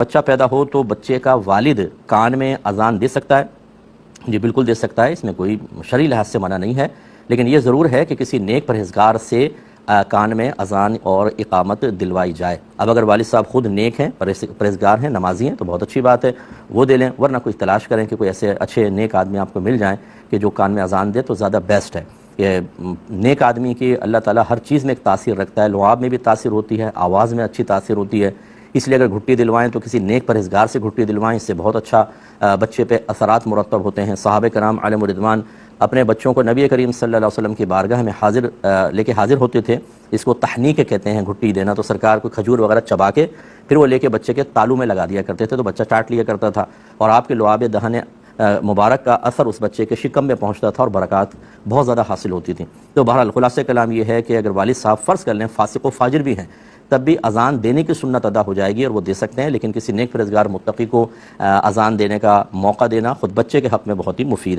بچہ پیدا ہو تو بچے کا والد کان میں اذان دے سکتا ہے؟ جی بالکل دے سکتا ہے، اس میں کوئی شرعی لحاظ سے منع نہیں ہے، لیکن یہ ضرور ہے کہ کسی نیک پرہیزگار سے کان میں اذان اور اقامت دلوائی جائے۔ اب اگر والد صاحب خود نیک ہیں، پرہیزگار ہیں، نمازی ہیں تو بہت اچھی بات ہے، وہ دے لیں، ورنہ کوئی تلاش کریں کہ کوئی ایسے اچھے نیک آدمی آپ کو مل جائیں کہ جو کان میں اذان دے تو زیادہ بیسٹ ہے۔ کہ نیک آدمی کی اللہ تعالیٰ ہر چیز میں ایک تاثیر رکھتا ہے، لعاب میں بھی تاثیر ہوتی ہے، آواز میں اچھی تاثیر ہوتی ہے، اس لیے اگر گھٹی دلوائیں تو کسی نیک پرہیزگار سے گھٹی دلوائیں، اس سے بہت اچھا بچے پہ اثرات مرتب ہوتے ہیں۔ صحابہ کرام علیہم الرضوان اپنے بچوں کو نبی کریم صلی اللہ علیہ وسلم کی بارگاہ میں لے کے حاضر ہوتے تھے، اس کو تحنیک کہتے ہیں، گھٹی دینا، تو سرکار کو کھجور وغیرہ چبا کے پھر وہ لے کے بچے کے تالو میں لگا دیا کرتے تھے، تو بچہ چاٹ لیا کرتا تھا، اور آپ کے لعاب دہن مبارک کا اثر اس بچے کے شکم میں پہنچتا تھا اور برکات بہت زیادہ حاصل ہوتی تھیں۔ تو بہرحال خلاصہ کلام یہ ہے کہ اگر والد صاحب فرض کر لیں فاسق و فاجر بھی ہیں تب بھی اذان دینے کی سنت ادا ہو جائے گی اور وہ دے سکتے ہیں، لیکن کسی نیک پرہیزگار متقی کو اذان دینے کا موقع دینا خود بچے کے حق میں بہت ہی مفید ہے۔